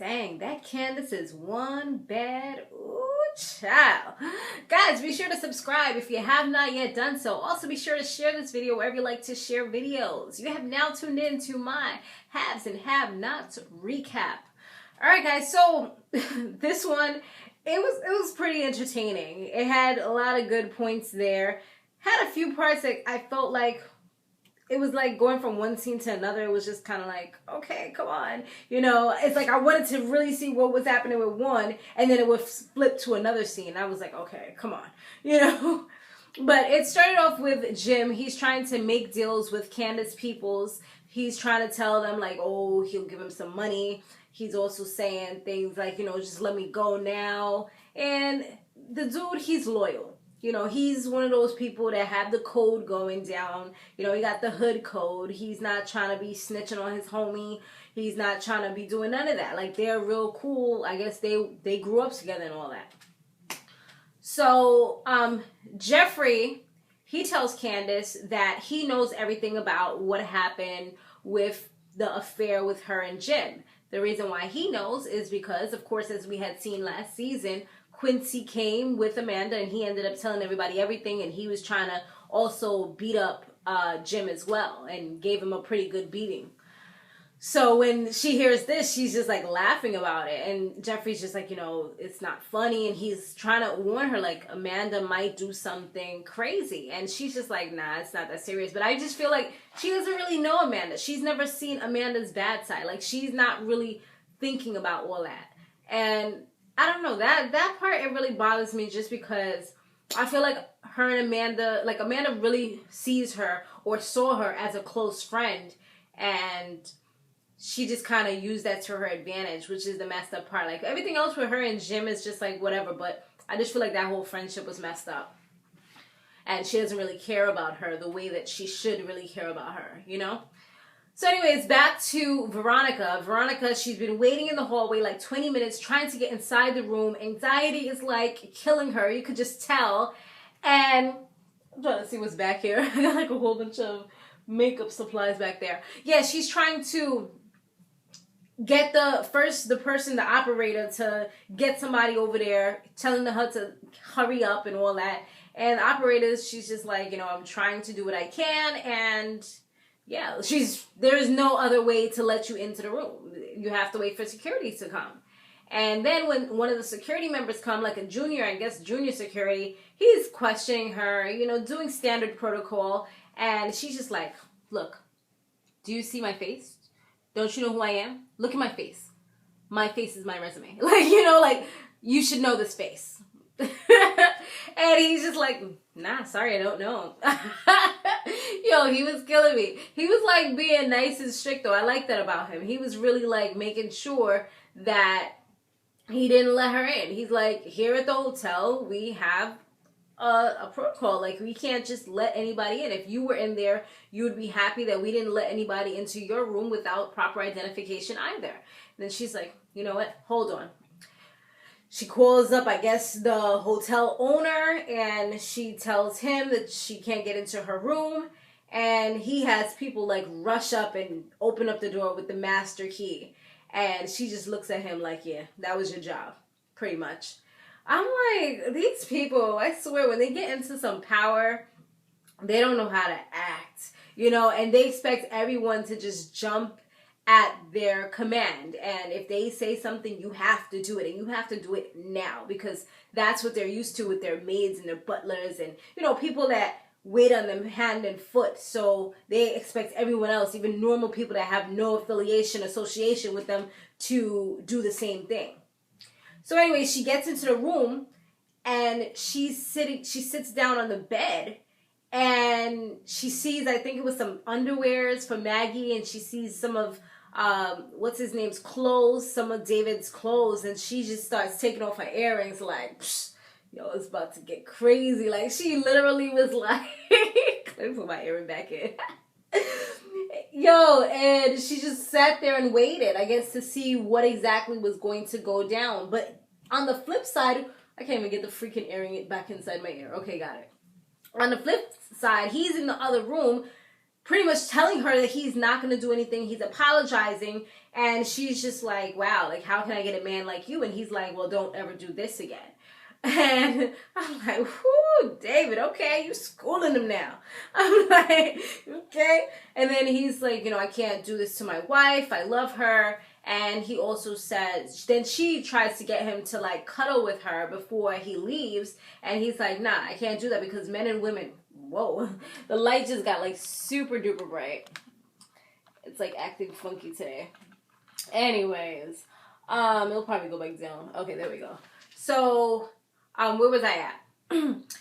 Dang, that Candace is one bad ooh child. Guys, be sure to subscribe if you have not yet done so. Also, be sure to share this video wherever you like to share videos. You have now tuned in to my haves and have-nots recap. All right, guys. So this one, it was pretty entertaining. It had a lot of good points there. Had a few parts that I felt like it was like going from one scene to another. It was just kind of like, okay, come on. You know, it's like I wanted to really see what was happening with one, and then it would flip to another scene. I was like, okay, come on. You know? But it started off with Jim. He's trying to make deals with Candace Peoples. He's trying to tell them, like, oh, he'll give him some money. He's also saying things like, you know, just let me go now. And the dude, he's loyal. You know, he's one of those people that have the code going down. You know, he got the hood code. He's not trying to be snitching on his homie. He's not trying to be doing none of that. Like, they're real cool. I guess they grew up together and all that. So, Jeffrey, he tells Candace that he knows everything about what happened with the affair with her and Jim. The reason why he knows is because, of course, as we had seen last season, Quincy came with Amanda and he ended up telling everybody everything, and he was trying to also beat up Jim as well and gave him a pretty good beating. So when she hears this, she's just like laughing about it, and Jeffrey's just like, you know, it's not funny, and he's trying to warn her like Amanda might do something crazy, and she's just like, nah, it's not that serious. But I just feel like she doesn't really know Amanda. She's never seen Amanda's bad side. Like, she's not really thinking about all that. And I don't know, that part, it really bothers me, just because I feel like her and Amanda, like Amanda really sees her or saw her as a close friend, and she just kind of used that to her advantage, which is the messed up part. Like, everything else with her and Jim is just like whatever, but I just feel like that whole friendship was messed up. And she doesn't really care about her the way that she should really care about her, you know? So anyways, back to Veronica. Veronica, she's been waiting in the hallway like 20 minutes trying to get inside the room. Anxiety is like killing her. You could just tell. And I'm trying to see what's back here. I got like a whole bunch of makeup supplies back there. Yeah, she's trying to get the operator, to get somebody over there, telling her to hurry up and all that. And the operator, she's just like, you know, I'm trying to do what I can, and yeah, there is no other way to let you into the room. You have to wait for security to come. And then when one of the security members come, like a junior, I guess junior security, he's questioning her, you know, doing standard protocol. And she's just like, look, do you see my face? Don't you know who I am? Look at my face. My face is my resume. Like, you know, like, you should know this face. And he's just like, nah, sorry, I don't know. Yo, he was killing me. He was like being nice and strict, though. I like that about him. He was really like making sure that he didn't let her in. He's like, here at the hotel, we have a protocol. Like, we can't just let anybody in. If you were in there, you would be happy that we didn't let anybody into your room without proper identification either. And then she's like, you know what? Hold on. She calls up, I guess, the hotel owner, and she tells him that she can't get into her room. And he has people, like, rush up and open up the door with the master key. And she just looks at him like, yeah, that was your job, pretty much. I'm like, these people, I swear, when they get into some power, they don't know how to act, you know, and they expect everyone to just jump at their command. And if they say something, you have to do it, and you have to do it now, because that's what they're used to with their maids and their butlers and, you know, people that wait on them hand and foot. So they expect everyone else, even normal people that have no association with them, to do the same thing. So anyway, she gets into the room, and she sits down on the bed, and she sees, I think it was some underwears for Maggie, and she sees some of what's his name's clothes, some of David's clothes, and she just starts taking off her earrings like, psh, yo, it's about to get crazy. Like, she literally was like, let me put my earring back in. Yo, and she just sat there and waited, I guess, to see what exactly was going to go down. But on the flip side, I can't even get the freaking earring back inside my ear. Okay, got it. On the flip side, he's in the other room pretty much telling her that he's not going to do anything. He's apologizing. And she's just like, wow, like, how can I get a man like you? And he's like, well, don't ever do this again. And I'm like, whoo, David, okay, you schooling him now. I'm like, okay. And then he's like, I can't do this to my wife. I love her. And he also says, then she tries to get him to like cuddle with her before he leaves. And he's like, nah, I can't do that because men and women, whoa, the light just got like super duper bright. It's like acting funky today. Anyways, it'll probably go back down. Okay, there we go. So, where was I at?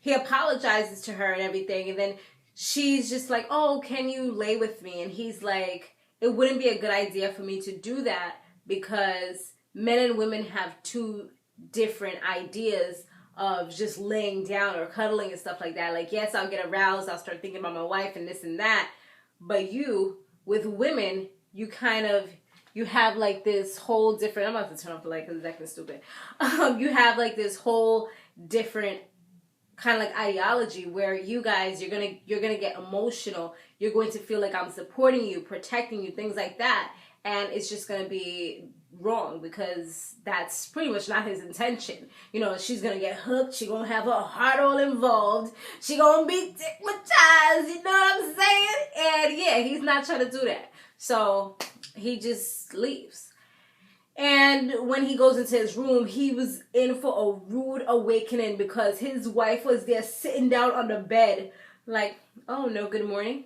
He apologizes to her and everything, and then she's just like, oh, can you lay with me? And he's like, it wouldn't be a good idea for me to do that because men and women have two different ideas of just laying down or cuddling and stuff like that. Like, yes, I'll get aroused, I'll start thinking about my wife and this and that, but with women, you have like this whole different, I'm about to turn off the light because it's acting stupid. You have like this whole different kind of like ideology where you guys, you're gonna get emotional. You're going to feel like I'm supporting you, protecting you, things like that. And it's just gonna be wrong because that's pretty much not his intention. She's gonna get hooked. She's gonna have her heart all involved. She's gonna be stigmatized. You know what I'm saying? And yeah, he's not trying to do that. So he just leaves. And when he goes into his room, he was in for a rude awakening because his wife was there sitting down on the bed like, oh no, good morning.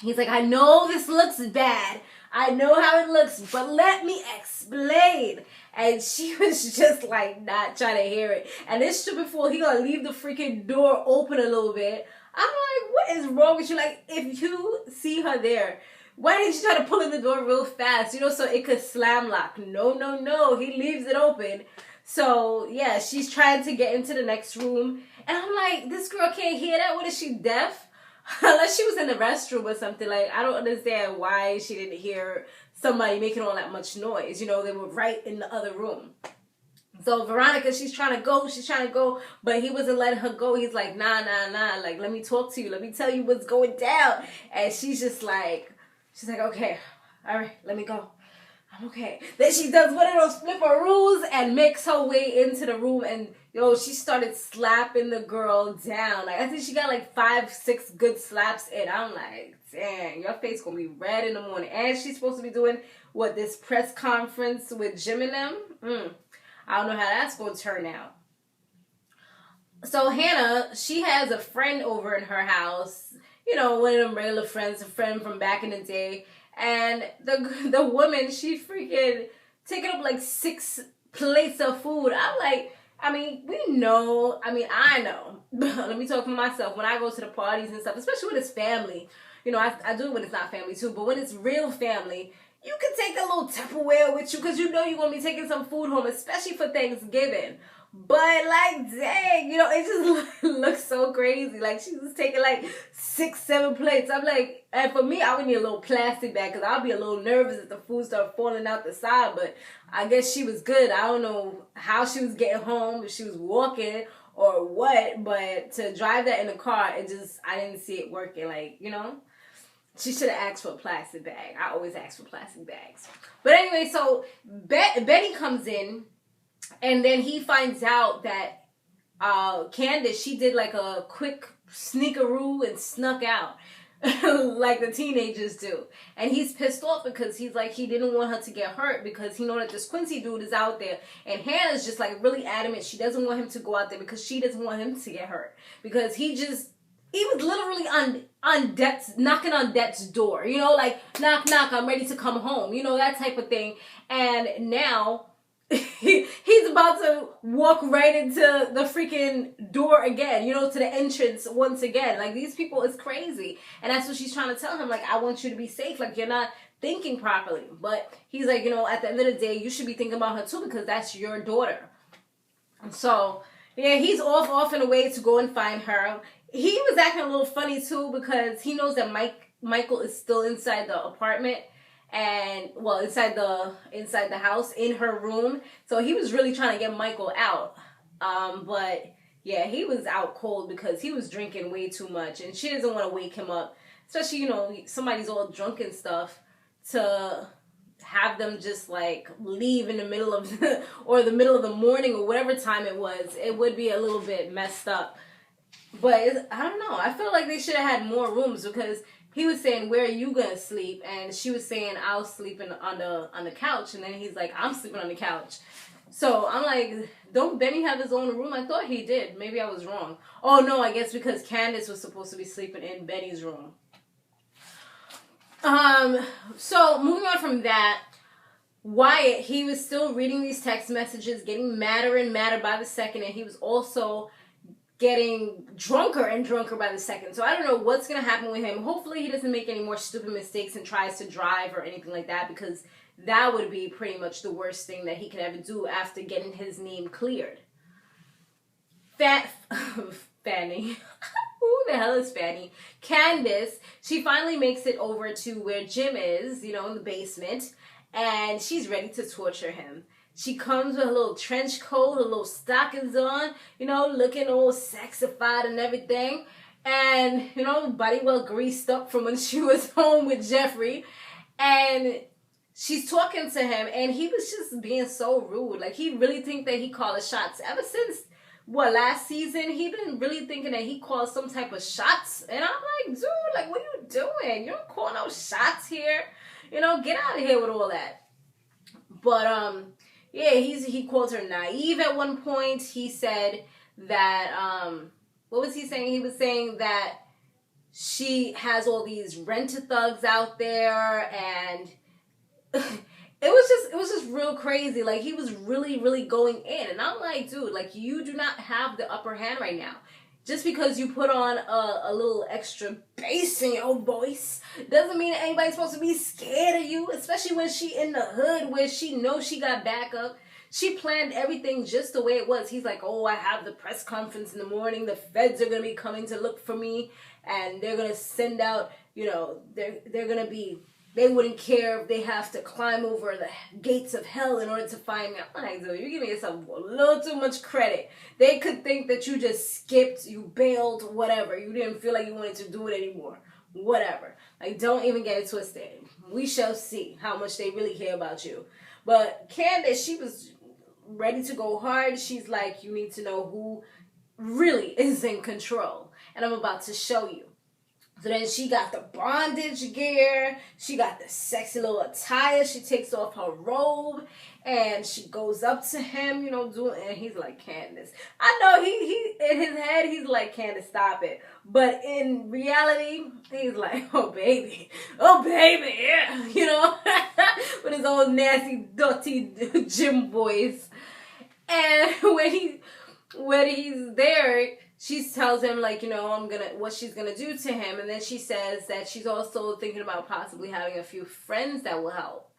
He's like, I know this looks bad. I know how it looks, but let me explain. And she was just like not trying to hear it. And this shit before he gonna leave the freaking door open a little bit. I'm like, what is wrong with you? Like, if you see her there, why didn't you try to pull in the door real fast, so it could slam lock? No. He leaves it open. So, yeah, she's trying to get into the next room. And I'm like, this girl can't hear that? What, is she deaf? Unless she was in the restroom or something. Like, I don't understand why she didn't hear somebody making all that much noise. They were right in the other room. So Veronica, she's trying to go, but he wasn't letting her go. He's like, nah, like, let me talk to you. Let me tell you what's going down. And she's like, okay, all right, let me go. I'm okay. Then she does one of those flipperoos and makes her way into the room. And, she started slapping the girl down. Like, I think she got like 5-6 good slaps in. I'm like, dang, your face gonna be red in the morning. And she's supposed to be doing, this press conference with Jim and them? I don't know how that's gonna turn out. So Hannah, she has a friend over in her house. One of them regular friends, a friend from back in the day. And the woman, she freaking taking up like 6 plates of food. I'm like, I know. Let me talk for myself. When I go to the parties and stuff, especially when it's family, I do it when it's not family too. But when it's real family, you can take a little Tupperware with you because you're going to be taking some food home, especially for Thanksgiving. But like, dang, it just looks so crazy. Like, she was taking like 6-7 plates. I'm like, and for me, I would need a little plastic bag because I'll be a little nervous if the food started falling out the side. But I guess she was good. I don't know how she was getting home, if she was walking or what. But to drive that in the car, I didn't see it working. Like, she should have asked for a plastic bag. I always ask for plastic bags. But anyway, so Betty comes in. And then he finds out that Candace, she did like a quick sneakeroo and snuck out like the teenagers do. And he's pissed off because he's like, he didn't want her to get hurt because he know that this Quincy dude is out there. And Hannah's just like really adamant. She doesn't want him to go out there because she doesn't want him to get hurt. Because he was literally on knocking on Depp's door. Like, knock, knock, I'm ready to come home. That type of thing. And now he's about to walk right into the freaking door again, to the entrance once again. Like, these people is crazy. And that's what she's trying to tell him. Like, I want you to be safe. Like, you're not thinking properly. But he's like, at the end of the day, you should be thinking about her too because that's your daughter. So, yeah, he's off in a way to go and find her. He was acting a little funny too because he knows that Michael is still inside the apartment. And inside the house in her room. So he was really trying to get Michael out. But yeah, he was out cold because he was drinking way too much and she doesn't want to wake him up. especially, you know, somebody's all drunk and stuff, to have them just like leave in the middle of or the middle of the morning or whatever time it was. It would be a little bit messed up. But I don't know. I feel like they should have had more rooms, because he was saying, "Where are you gonna sleep?" And she was saying, "I'll sleep on the couch." And then he's like, "I'm sleeping on the couch." So I'm like, don't Benny have his own room? I thought he did. Maybe I was wrong. Oh no, I guess because Candace was supposed to be sleeping in Benny's room. So moving on from that, Wyatt, he was still reading these text messages, getting madder and madder by the second, and he was also getting drunker and drunker by the second. So I don't know what's going to happen with him. Hopefully he doesn't make any more stupid mistakes and tries to drive or anything like that, because that would be pretty much the worst thing that he could ever do after getting his name cleared. Fanny. Who the hell is Fanny? Candace, she finally makes it over to where Jim is, you know, in the basement, and she's ready to torture him. She comes with a little trench coat, her little stockings on, you know, looking all sexified and everything. And, you know, body well greased up from when she was home with Jeffrey. And she's talking to him, and he was just being so rude. Like, he really think that he called the shots. Ever since, last season, he been really thinking that he called some type of shots. And I'm like, dude, like, what are you doing? You don't call no shots here. You know, get out of here with all that. But, yeah, he called her naive at one point. He said that, what was he saying? He was saying that she has all these rent-a-thugs out there, and it was just real crazy. Like, he was really, really going in. And I'm like, dude, like, you do not have the upper hand right now. Just because you put on a little extra bass in your voice doesn't mean that anybody's supposed to be scared of you, especially when she in the hood where she knows she got backup. She planned everything just the way it was. He's like, oh, I have the press conference in the morning. The feds are going to be coming to look for me, and they're going to send out, you know, they're going to be, they wouldn't care if they have to climb over the gates of hell in order to find me. I'm like, dude, you're giving yourself a little too much credit. They could think that you just skipped, you bailed, whatever. You didn't feel like you wanted to do it anymore. Whatever. Like, don't even get it twisted. We shall see how much they really care about you. But Candace, she was ready to go hard. She's like, you need to know who really is in control. And I'm about to show you. So then she got the bondage gear. She got the sexy little attire. She takes off her robe and she goes up to him, you know, and he's like, Candace. I know he in his head, he's like, Candace, stop it. But in reality, he's like, oh baby, yeah, you know, with his old nasty, dirty gym voice. And when he's there, she tells him, like, you know, what she's gonna do to him. And then she says that she's also thinking about possibly having a few friends that will help.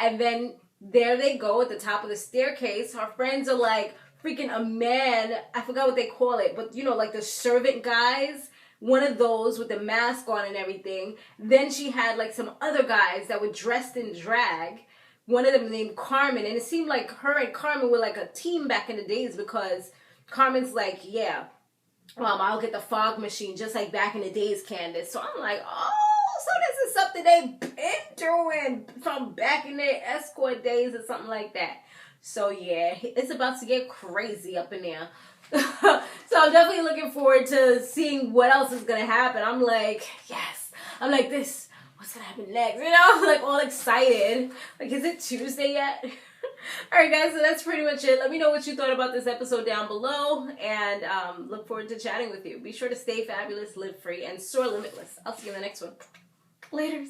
And then there they go at the top of the staircase. Her friends are like freaking a man. I forgot what they call it, but you know, like the servant guys. One of those with the mask on and everything. Then she had like some other guys that were dressed in drag. One of them named Carmen. And it seemed like her and Carmen were like a team back in the days, because Carmen's like, yeah, I'll get the fog machine just like back in the days, Candace. So I'm like, oh, so this is something they've been doing from back in their escort days or something like that. So yeah, it's about to get crazy up in there. So I'm definitely looking forward to seeing what else is going to happen. I'm like, yes. I'm like, what's going to happen next? You know, like all excited. Like, is it Tuesday yet? Alright guys, so that's pretty much it. Let me know what you thought about this episode down below, and look forward to chatting with you. Be sure to stay fabulous, live free, and soar limitless. I'll see you in the next one. Laters.